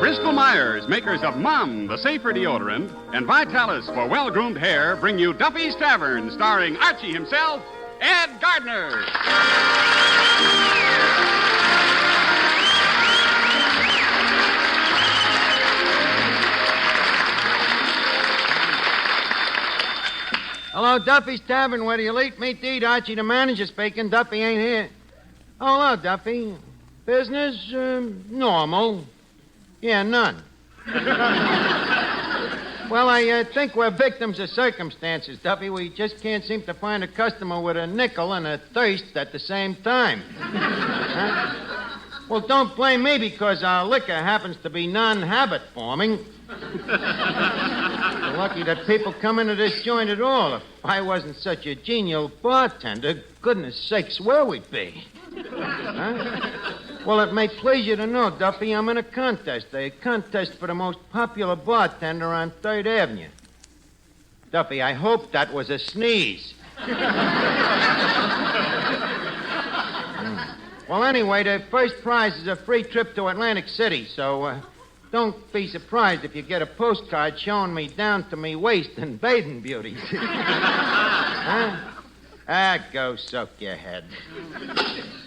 Bristol Myers, makers of Mom, the safer deodorant, and Vitalis for well-groomed hair, bring you Duffy's Tavern, starring Archie himself, Ed Gardner. Hello, Duffy's Tavern. Where do you eat? Meet to eat. Archie, the manager, speaking. Duffy ain't here. Oh, hello, Duffy. Business? Normal. Yeah, none. Well, I think we're victims of circumstances, Duffy. We just can't seem to find a customer with a nickel and a thirst at the same time. Huh? Well, don't blame me because our liquor happens to be non-habit forming. We're lucky that people come into this joint at all. If I wasn't such a genial bartender, goodness sakes, where we'd be. Huh? Well, it may please you to know, Duffy, I'm in a contest for the most popular bartender on 3rd Avenue. Duffy, I hope that was a sneeze. Well, anyway, the first prize is a free trip to Atlantic City, so don't be surprised if you get a postcard showing me down to me waist in bathing beauties. Huh? Go soak your head.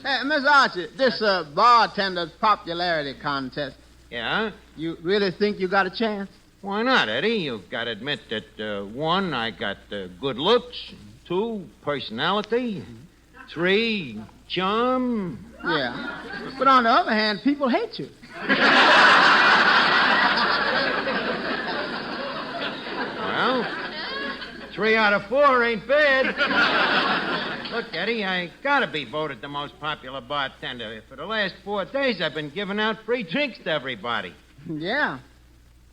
Hey, Miss Archie, this bartender's popularity contest. Yeah? You really think you got a chance? Why not, Eddie? You've got to admit that, 1, I got good looks. 2, personality. 3, charm. Yeah. But on the other hand, people hate you. Well, 3 out of 4 ain't bad. Look, Eddie, I gotta be voted the most popular bartender. For the last 4 days, I've been giving out free drinks to everybody. Yeah.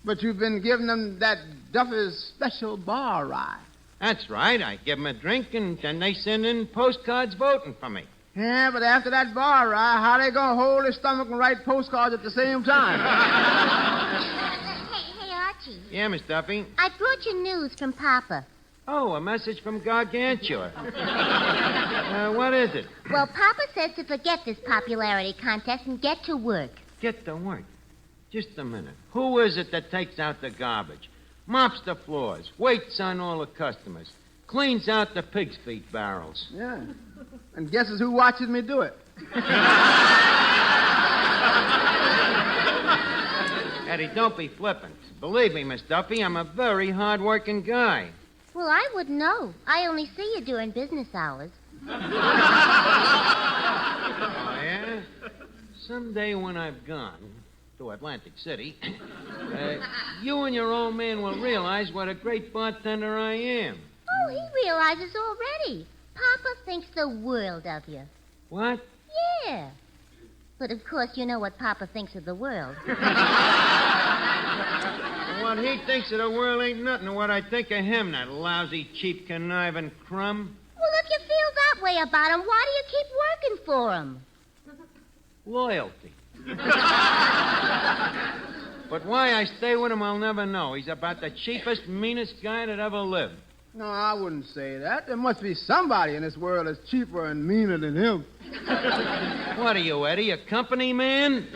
But you've been giving them that Duffy's special bar ride. That's right. I give them a drink, and then they send in postcards voting for me. Yeah, but after that bar ride, how they gonna hold their stomach and write postcards at the same time? Hey, Archie. Yeah, Miss Duffy? I brought you news from Papa. Oh, a message from Gargantua. What is it? Well, Papa says to forget this popularity contest and get to work. Get to work? Just a minute. Who is it that takes out the garbage, mops the floors, waits on all the customers, cleans out the pig's feet barrels? Yeah. And guesses who watches me do it? Eddie, don't be flippant. Believe me, Miss Duffy, I'm a very hard-working guy. Well, I wouldn't know. I only see you during business hours. Oh, yeah? Someday when I've gone to Atlantic City, you and your old man will realize what a great bartender I am. Oh, he realizes already. Papa thinks the world of you. What? Yeah. But, of course, you know what Papa thinks of the world. What he thinks of the world ain't nothing to what I think of him, that lousy, cheap, conniving crumb. Well, if you feel that way about him, why do you keep working for him? Loyalty. But why I stay with him, I'll never know. He's about the cheapest, meanest guy that ever lived. No, I wouldn't say that. There must be somebody in this world that's cheaper and meaner than him. What are you, Eddie, a company man?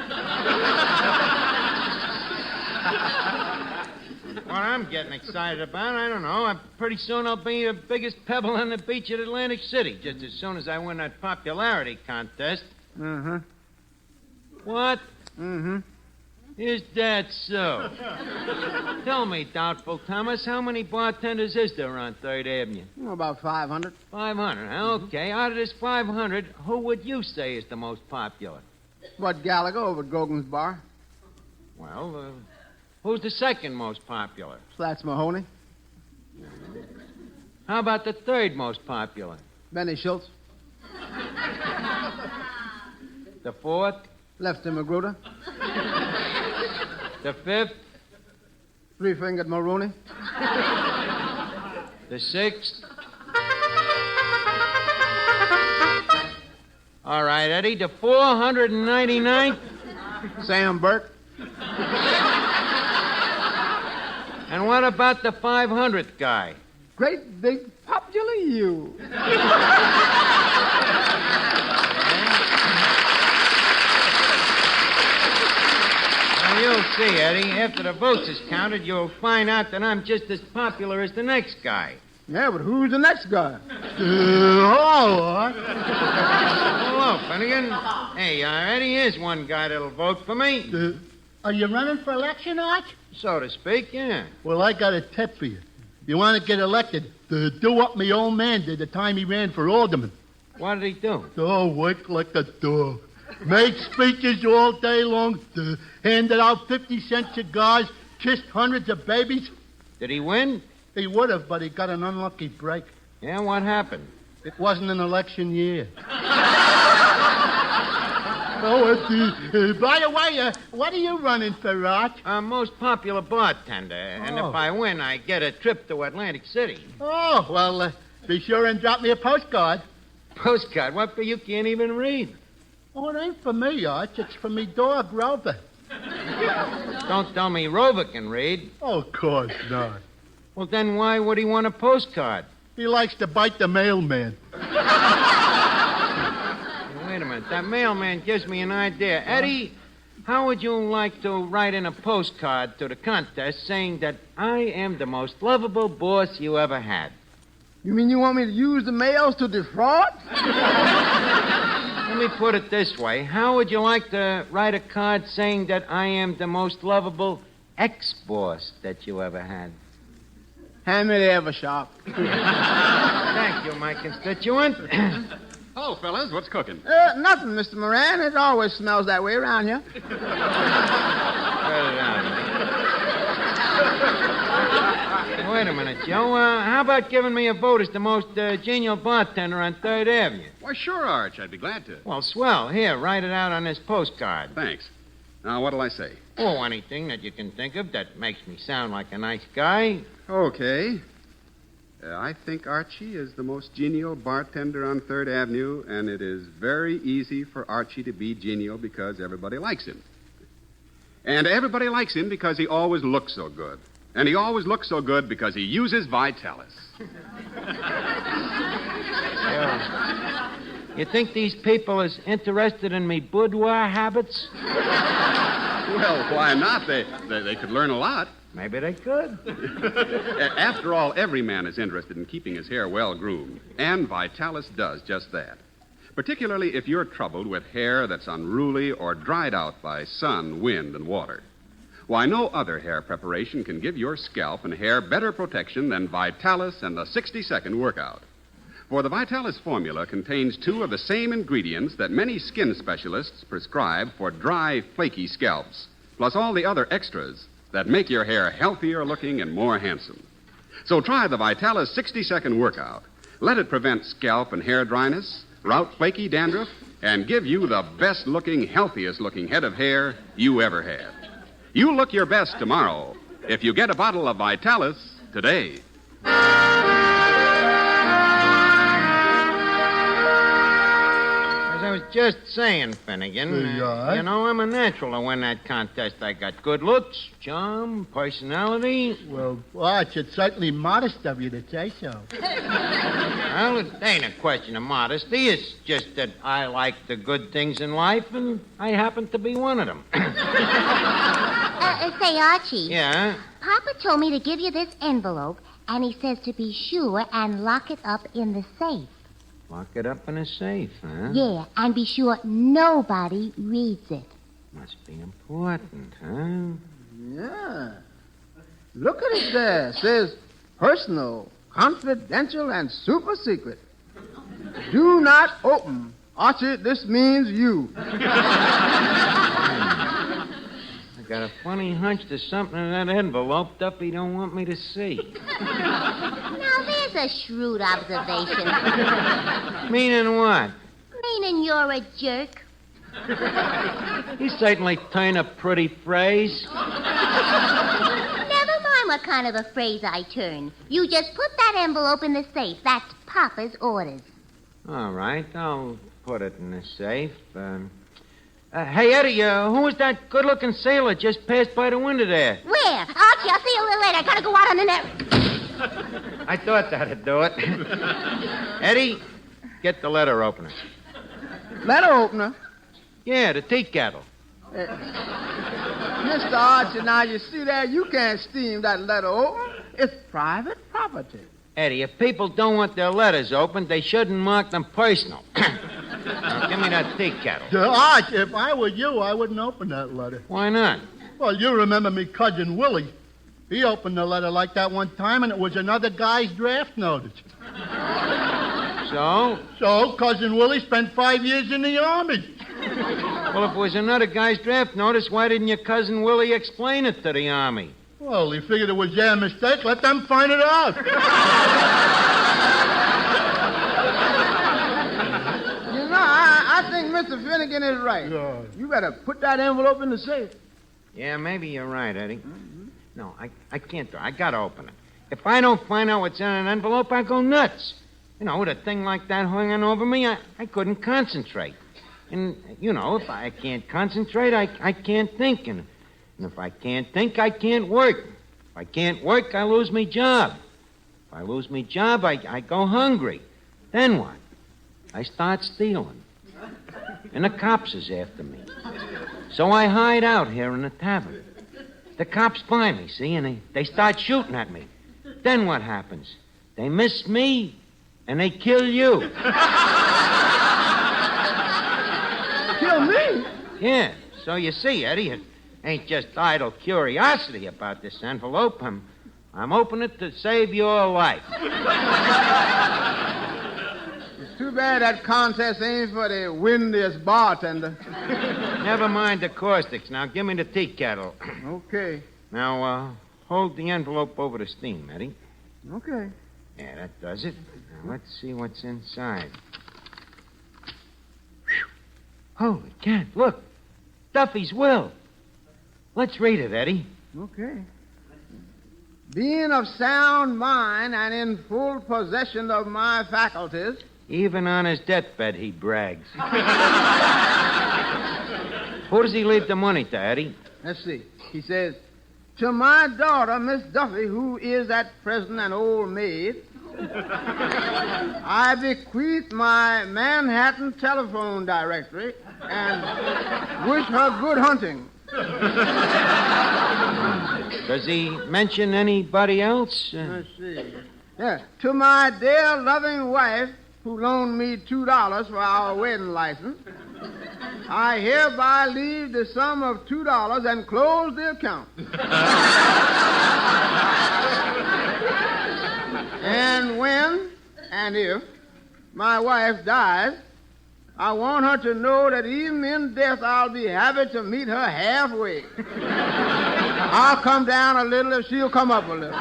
What I'm getting excited about, I don't know. Pretty soon I'll be the biggest pebble on the beach at Atlantic City, just as soon as I win that popularity contest. Uh-huh. What? Mm-hmm. Is that so? Tell me, Doubtful Thomas, how many bartenders is there on 3rd Avenue? About 500. 500, huh? Okay. Out of this 500, who would you say is the most popular? Bud Gallagher over at Gogan's Bar. Well, who's the second most popular? Slats Mahoney. How about the third most popular? Benny Schultz. The fourth? Lefty Magruder. The fifth? Three-fingered Maroney. The sixth? All right, Eddie, the 499th? Sam Burke. And what about the 500th guy? Great big popular you. Now, you see, Eddie. After the votes is counted, you'll find out that I'm just as popular as the next guy. Yeah, but who's the next guy? Hello, Finnegan. Hey, Eddie, here's one guy that'll vote for me. Are you running for election, Arch? So to speak, yeah. Well, I got a tip for you. You want to get elected, do what me old man did the time he ran for alderman. What did he do? Oh, work like a dog. Make speeches all day long, handed out 50-cent cigars, kissed hundreds of babies. Did he win? He would have, but he got an unlucky break. Yeah, what happened? It wasn't an election year. By the way, what are you running for, Arch? Most popular bartender. And if I win, I get a trip to Atlantic City. Oh, well, be sure and drop me a postcard. Postcard? What for? You can't even read. Oh, it ain't for me, Arch. It's for me dog, Rover. Don't tell me Rover can read. Oh, of course not. Well, then why would he want a postcard? He likes to bite the mailman. Wait a minute. That mailman gives me an idea. Eddie, how would you like to write in a postcard to the contest saying that I am the most lovable boss you ever had? You mean you want me to use the mails to defraud? Let me put it this way. How would you like to write a card saying that I am the most lovable ex-boss that you ever had? Hand me the Evershop. Thank you, my constituent. Hello, fellas. What's cooking? Nothing, Mr. Moran. It always smells that way around here. Spread it out. Wait a minute, Joe. How about giving me a vote as the most genial bartender on 3rd Avenue? Why, sure, Arch. I'd be glad to. Well, swell. Here, write it out on this postcard. Thanks. Now, what'll I say? Oh, anything that you can think of that makes me sound like a nice guy. Okay. I think Archie is the most genial bartender on 3rd Avenue, and it is very easy for Archie to be genial because everybody likes him. And everybody likes him because he always looks so good. And he always looks so good because he uses Vitalis. You think these people is interested in me boudoir habits? Well, why not? They could learn a lot. Maybe they could. After all, every man is interested in keeping his hair well groomed, and Vitalis does just that. Particularly if you're troubled with hair that's unruly or dried out by sun, wind, and water. Why, no other hair preparation can give your scalp and hair better protection than Vitalis and the 60-second workout. For the Vitalis formula contains 2 of the same ingredients that many skin specialists prescribe for dry, flaky scalps, plus all the other extras that make your hair healthier looking and more handsome. So try the Vitalis 60-second workout. Let it prevent scalp and hair dryness, rout flaky dandruff, and give you the best-looking, healthiest-looking head of hair you ever had. You look your best tomorrow if you get a bottle of Vitalis today. I was just saying, Finnegan, you know, I'm a natural to win that contest. I got good looks, charm, personality. Well, Arch, it's certainly modest of you to say so. Well, it ain't a question of modesty. It's just that I like the good things in life, and I happen to be one of them. Say, Archie. Yeah? Papa told me to give you this envelope, and he says to be sure and lock it up in the safe. Lock it up in a safe, huh? Yeah, and be sure nobody reads it. Must be important, huh? Yeah. Look at it there. It says personal, confidential, and super secret. Do not open. Archie, this means you. I got a funny hunch there's something in that envelope Duffy don't want me to see. Now, there's a shrewd observation. Meaning what? Meaning you're a jerk. You certainly turn a pretty phrase. Never mind what kind of a phrase I turn. You just put that envelope in the safe. That's Papa's orders. All right, I'll put it in the safe. Hey, Eddie, who was that good-looking sailor just passed by the window there? Where? Archie, I'll see you a little later. I gotta go out on the net. I thought that'd do it. Eddie, get the letter opener. Letter opener? Yeah, the tea kettle. Mr. Archie, now you see there, you can't steam that letter open. It's private property. Eddie, if people don't want their letters opened, they shouldn't mark them personal. Now, give me that tea kettle. Arch, if I were you, I wouldn't open that letter. Why not? Well, you remember me cousin Willie. He opened the letter like that one time, and it was another guy's draft notice. So? So, cousin Willie spent 5 years in the Army. Well, if it was another guy's draft notice, why didn't your cousin Willie explain it to the Army? Well, he figured it was their mistake. Let them find it out. You know, I think Mr. Finnegan is right. Yeah. You better put that envelope in the safe. Yeah, maybe you're right, Eddie. Mm-hmm. No, I can't do it. I gotta open it. If I don't find out what's in an envelope, I go nuts. You know, with a thing like that hanging over me, I couldn't concentrate. And, you know, if I can't concentrate, I can't think. And if I can't think, I can't work. If I can't work, I lose my job. If I lose my job, I go hungry. Then what? I start stealing. And the cops is after me. So I hide out here in the tavern. The cops find me, see, and they start shooting at me. Then what happens? They miss me, and they kill you. Kill me? Yeah, so you see, Eddie, it ain't just idle curiosity about this envelope. I'm opening it to save your life. It's too bad that contest ain't for the windiest bartender. Never mind the caustics. Now, give me the tea kettle. Okay. Now, hold the envelope over the steam, Eddie. Okay. Yeah, that does it. Now, let's see what's inside. Whew. Holy cat, look. Duffy's will. Let's read it, Eddie. Okay. Being of sound mind and in full possession of my faculties. Even on his deathbed, he brags. Who does he leave the money to, Eddie? Let's see. He says, to my daughter, Miss Duffy, who is at present an old maid, I bequeath my Manhattan telephone directory and wish her good hunting. Does he mention anybody else? Let's see. Yeah. To my dear loving wife, who loaned me $2 for our wedding license, I hereby leave the sum of $2 and close the account. And when and if my wife dies, I want her to know that even in death I'll be happy to meet her halfway. I'll come down a little if she'll come up a little.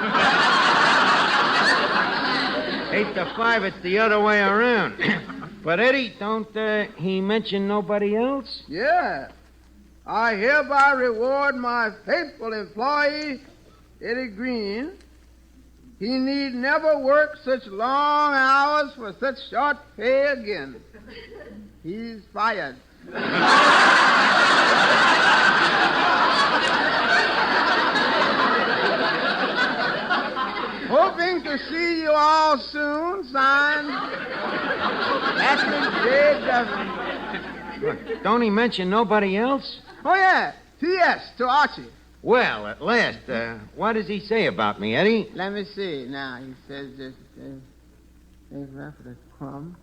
8 to 5, it's the other way around. But, Eddie, don't he mention nobody else? Yeah. I hereby reward my faithful employee, Eddie Green. He need never work such long hours for such short pay again. He's fired. Hoping to see you all soon, signed, Patrick J. Duffy. Look, don't he mention nobody else? Oh, yeah. P.S. to Archie. Well, at last, what does he say about me, Eddie? Let me see. Now, he says this. There's enough for the crumb.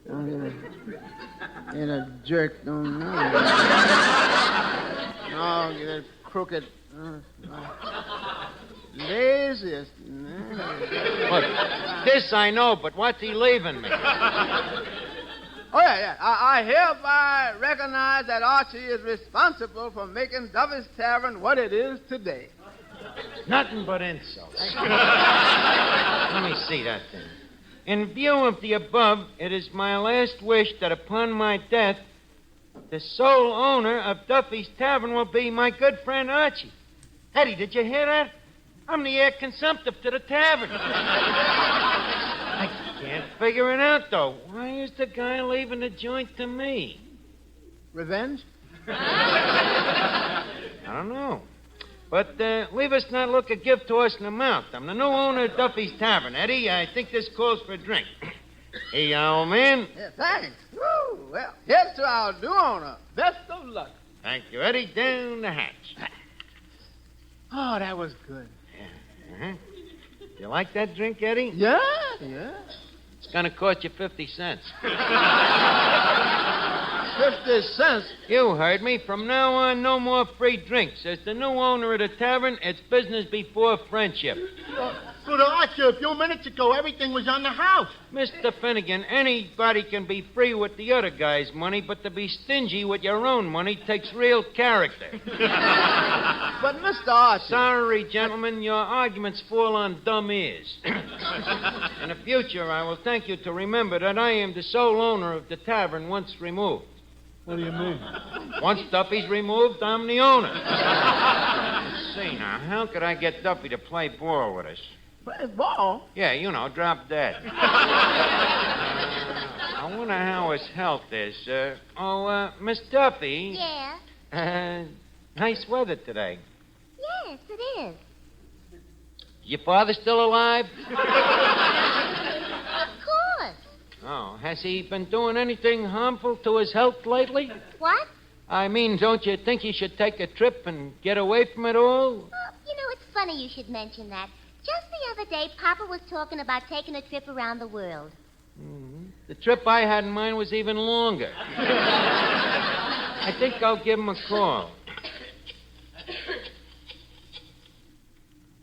Don't get a jerk, don't know. No, get a crooked. Laziest. Look, this I know, but what's he leaving me? Oh, yeah. I hereby recognize that Archie is responsible for making Duffy's Tavern what it is today. Nothing but insults. Let me see that thing. In view of the above, it is my last wish that upon my death, the sole owner of Duffy's Tavern will be my good friend Archie. Eddie, did you hear that? I'm the heir consumptive to the tavern. I can't figure it out, though. Why is the guy leaving the joint to me? Revenge? I don't know. But leave us not look a gift to us in the mouth. I'm the new owner of Duffy's Tavern, Eddie. I think this calls for a drink. Hey, old man. Yeah, thanks. Woo! Well, here's to our new owner. Best of luck. Thank you, Eddie. Down the hatch. Oh, that was good. Uh-huh. You like that drink, Eddie? Yeah. It's going to cost you 50 cents. 50 cents. You heard me. From now on, no more free drinks. As the new owner of the tavern, it's business before friendship. But, Archie, a few minutes ago, everything was on the house. Mr. Finnegan, anybody can be free with the other guy's money, but to be stingy with your own money takes real character. But, Mr. Archie... Sorry, gentlemen, your arguments fall on dumb ears. In the future, I will thank you to remember that I am the sole owner of the tavern once removed. What do you mean? Once Duffy's removed, I'm the owner. Let's see now, how could I get Duffy to play ball with us? Play ball? Yeah, you know, drop dead. I wonder how his health is. Miss Duffy. Yeah? Nice weather today. Yes, it is. Your father still alive? Of course. Oh, has he been doing anything harmful to his health lately? What? I mean, don't you think he should take a trip and get away from it all? It's funny you should mention that. Just the other day, Papa was talking about taking a trip around the world. Mm-hmm. The trip I had in mind was even longer. I think I'll give him a call.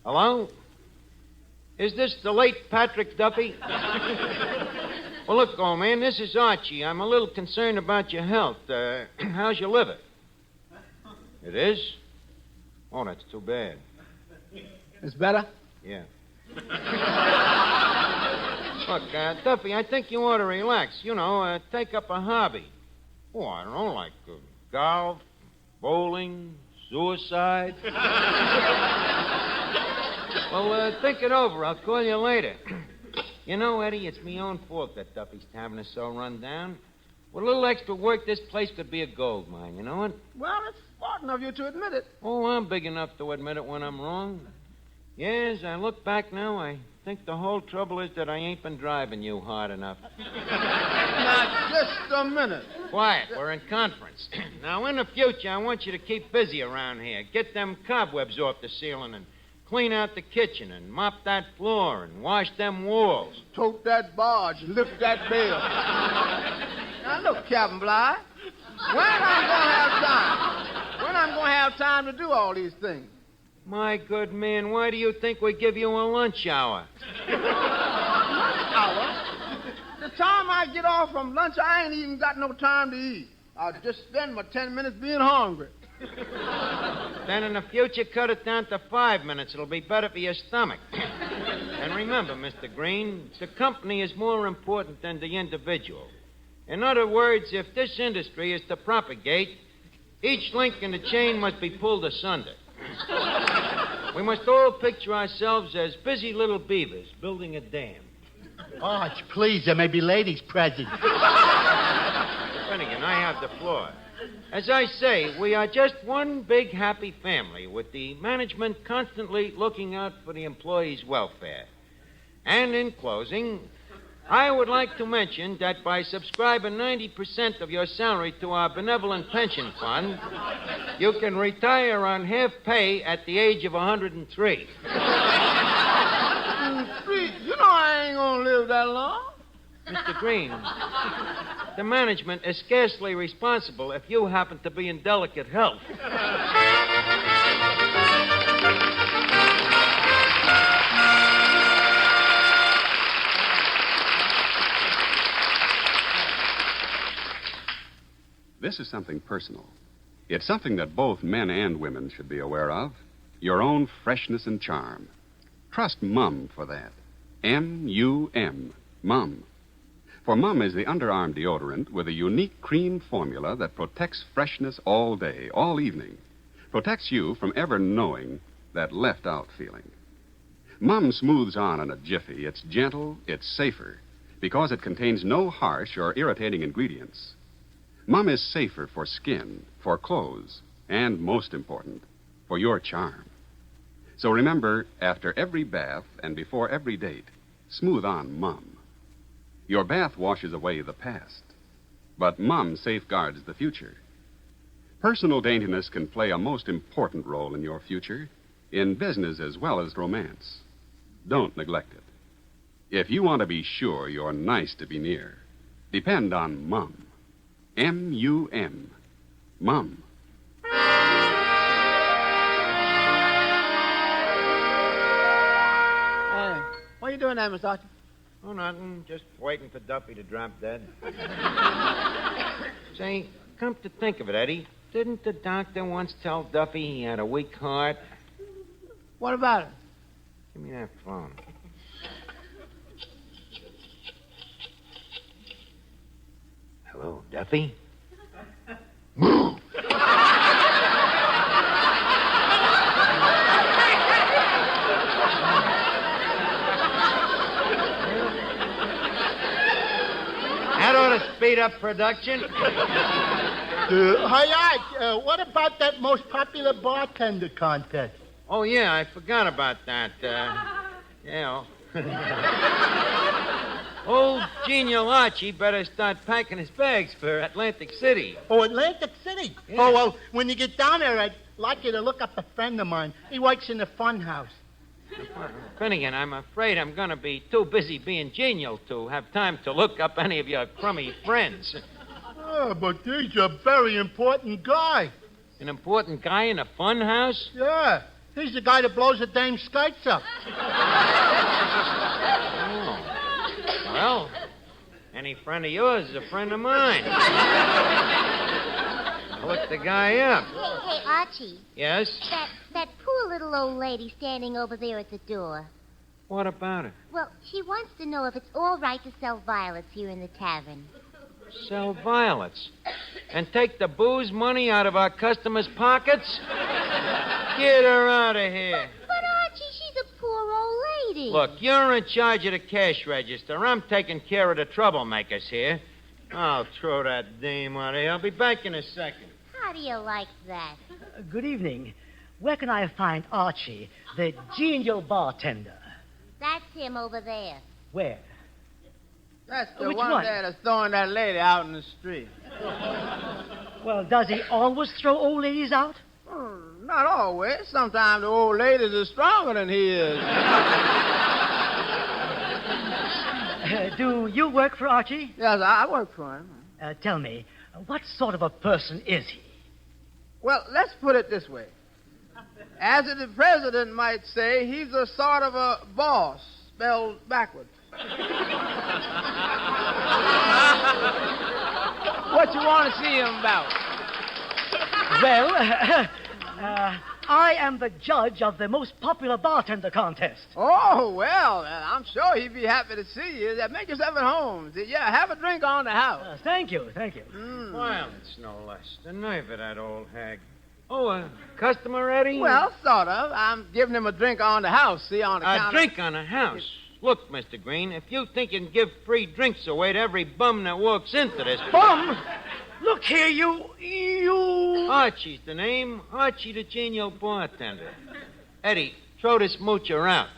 Hello? Is this the late Patrick Duffy? Well, look, old man, this is Archie. I'm a little concerned about your health. How's your liver? It is? Oh, that's too bad. It's better? Yeah. Look, Duffy, I think you ought to relax. Take up a hobby. Oh, I don't know, like golf, bowling, suicide. Well, think it over. I'll call you later. Eddie, it's my own fault that Duffy's tavern is so run down. With a little extra work, this place could be a gold mine, you know what? Well, it's smart of you to admit it. Oh, I'm big enough to admit it when I'm wrong. Yes, I look back now, I think the whole trouble is that I ain't been driving you hard enough. Now, just a minute. Quiet, we're in conference. Now, in the future, I want you to keep busy around here. Get them cobwebs off the ceiling and clean out the kitchen and mop that floor and wash them walls. Tote that barge, lift that bell. Now, look, Captain Bly, when I'm going to have time to do all these things? My good man, why do you think we give you a lunch hour? Hour? The time I get off from lunch, I ain't even got no time to eat. I'll just spend my 10 minutes being hungry. Then in the future, cut it down to 5 minutes. It'll be better for your stomach. And remember, Mr. Green, the company is more important than the individual. In other words, if this industry is to propagate, each link in the chain must be pulled asunder. We must all picture ourselves as busy little beavers building a dam. Arch, please, there may be ladies present. Finnegan, I have the floor. As I say, we are just one big happy family with the management constantly looking out for the employees' welfare. And in closing, I would like to mention that by subscribing 90% of your salary to our benevolent pension fund, you can retire on half pay at the age of 103. You know I ain't going to live that long. Mr. Green, the management is scarcely responsible if you happen to be in delicate health. This is something personal. It's something that both men and women should be aware of. Your own freshness and charm. Trust Mum for that. M-U-M. Mum. For Mum is the underarm deodorant with a unique cream formula that protects freshness all day, all evening. Protects you from ever knowing that left-out feeling. Mum smooths on in a jiffy. It's gentle, it's safer, because it contains no harsh or irritating ingredients. Mum is safer for skin, for clothes, and, most important, for your charm. So remember, after every bath and before every date, smooth on Mum. Your bath washes away the past, but Mum safeguards the future. Personal daintiness can play a most important role in your future, in business as well as romance. Don't neglect it. If you want to be sure you're nice to be near, depend on Mum. M-U-M. Mum. What are you doing there, Miss Archie? Oh, nothing. Just waiting for Duffy to drop dead. Say, come to think of it, Eddie, didn't the doctor once tell Duffy he had a weak heart? What about it? Give me that phone. Hello, Duffy? That ought to speed up production. Hi, what about that most popular bartender contest? Oh, yeah, I forgot about that. Yeah. Old genial Archie better start packing his bags for Atlantic City. Oh, Atlantic City? Yeah. Oh, well, when you get down there, I'd like you to look up a friend of mine. He works in the fun house. Finnegan, I'm afraid I'm going to be too busy being genial to have time to look up any of your crummy friends. Oh, but he's a very important guy. An important guy in a fun house? Yeah, he's the guy that blows the dame's skites up. Oh. Well, any friend of yours is a friend of mine. I'll look the guy up. Hey, Archie. Yes? That poor little old lady standing over there at the door. What about her? Well, she wants to know if it's all right to sell violets here in the tavern. Sell violets? And take the booze money out of our customers' pockets? Get her out of here. But, Archie, she's a poor old lady. Look, you're in charge of the cash register. I'm taking care of the troublemakers here. I'll throw that dame out of here. I'll be back in a second. How do you like that? Good evening. Where can I find Archie, the genial bartender? That's him over there. Where? That's the Which one one? there that's throwing that lady out in the street. Well, does he always throw old ladies out? Not always. Sometimes the old ladies are stronger than he is. Do you work for Archie? Yes, I work for him. Tell me, what sort of a person is he? Well, let's put it this way. As the president might say, he's a sort of a boss, spelled backwards. What you want to see him about? Well, I am the judge of the most popular bartender contest. Oh, well, I'm sure he'd be happy to see you. Make yourself at home. Yeah, have a drink on the house. Thank you. Violence, no less. The nerve of that old hag. Oh, a customer, Eddie? Well, sort of. I'm giving him a drink on the house, see, on the counter. A drink on the house? Look, Mr. Green, if you think you can give free drinks away to every bum that walks into this... Bum! Look here, you... Archie's the name. Archie the genial bartender. Eddie, throw this moocher out.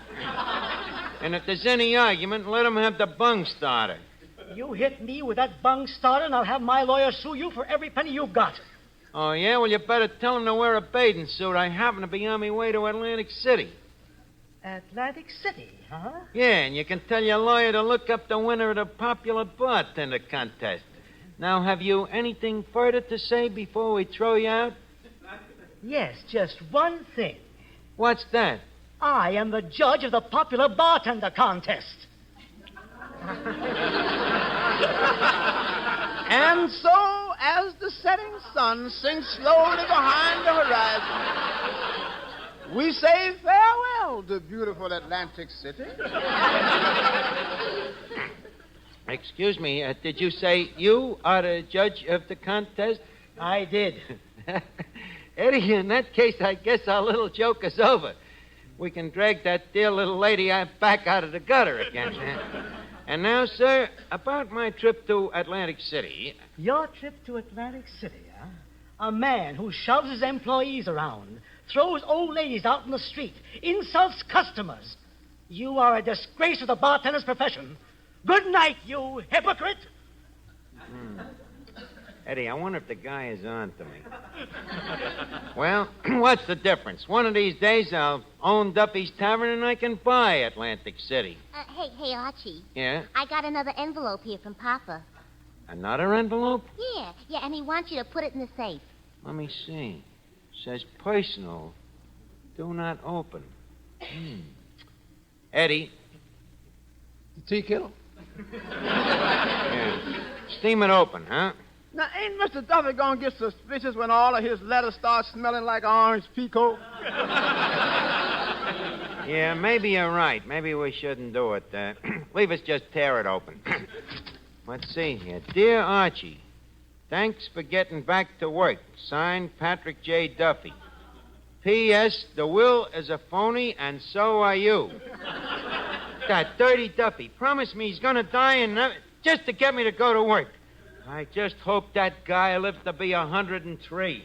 And if there's any argument, let him have the bung starter. You hit me with that bung starter, and I'll have my lawyer sue you for every penny you've got. Oh, yeah? Well, you better tell him to wear a bathing suit. I happen to be on my way to Atlantic City. Atlantic City, huh? Yeah, and you can tell your lawyer to look up the winner of the popular bartender contest. Now, have you anything further to say before we throw you out? Yes, just one thing. What's that? I am the judge of the popular bartender contest. And so, as the setting sun sinks slowly behind the horizon, we say farewell to beautiful Atlantic City. Excuse me, did you say you are the judge of the contest? I did. Eddie, in that case, I guess our little joke is over. We can drag that dear little lady back out of the gutter again. And now, sir, about my trip to Atlantic City. Your trip to Atlantic City, huh? A man who shoves his employees around, throws old ladies out in the street, insults customers. You are a disgrace to the bartender's profession. Good night, you hypocrite. Eddie, I wonder if the guy is on to me. Well, what's the difference? One of these days I'll own Duffy's Tavern and I can buy Atlantic City. Hey, Archie. Yeah? I got another envelope here from Papa. Another envelope? Yeah, and he wants you to put it in the safe. Let me see. Says personal. Do not open. Eddie. The tea kettle? Yeah. Steam it open, huh? Now, ain't Mr. Duffy gonna get suspicious when all of his letters start smelling like orange pekoe? Yeah, maybe you're right. Maybe we shouldn't do it. Leave us just tear it open. Let's see here. Dear Archie, thanks for getting back to work. Signed, Patrick J. Duffy. P.S. The will is a phony, and so are you. That dirty Duffy promised me he's gonna die and just to get me to go to work. I just hope that guy lives to be 103.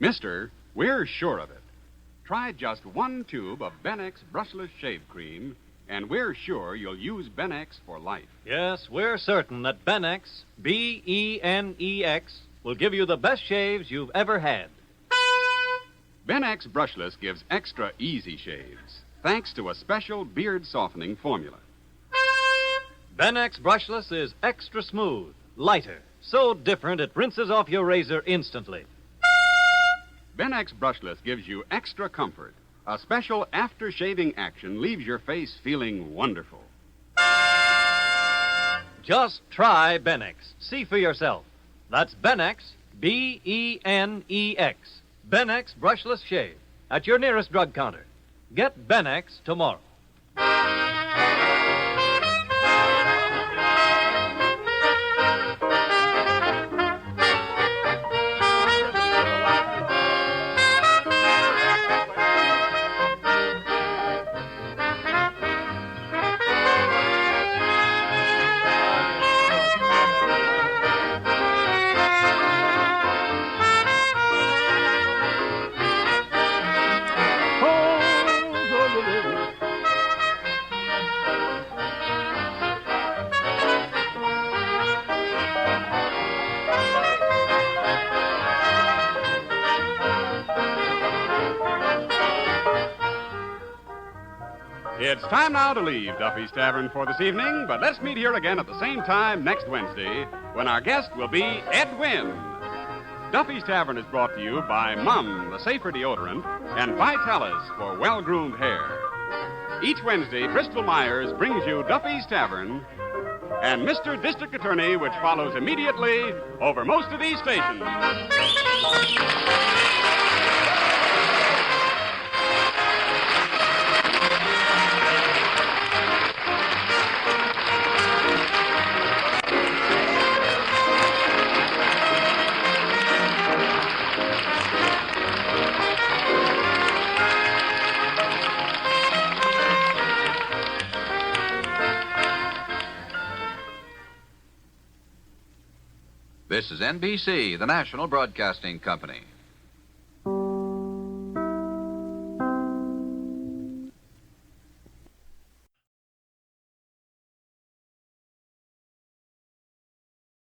Mister, we're sure of it. Try just one tube of Benex brushless shave cream, and we're sure you'll use Benex for life. Yes, we're certain that Benex, B-E-N-E-X, will give you the best shaves you've ever had. Benex brushless gives extra easy shaves, thanks to a special beard softening formula. Benex brushless is extra smooth, lighter, so different it rinses off your razor instantly. Benex brushless gives you extra comfort. A special after-shaving action leaves your face feeling wonderful. Just try Benex. See for yourself. That's Benex, B-E-N-E-X. Benex brushless shave at your nearest drug counter. Get Benex tomorrow. It's time now to leave Duffy's Tavern for this evening, but let's meet here again at the same time next Wednesday when our guest will be Ed Wynn. Duffy's Tavern is brought to you by Mum, the safer deodorant, and Vitalis for well-groomed hair. Each Wednesday, Bristol Myers brings you Duffy's Tavern and Mr. District Attorney, which follows immediately over most of these stations. This is NBC, the national broadcasting company.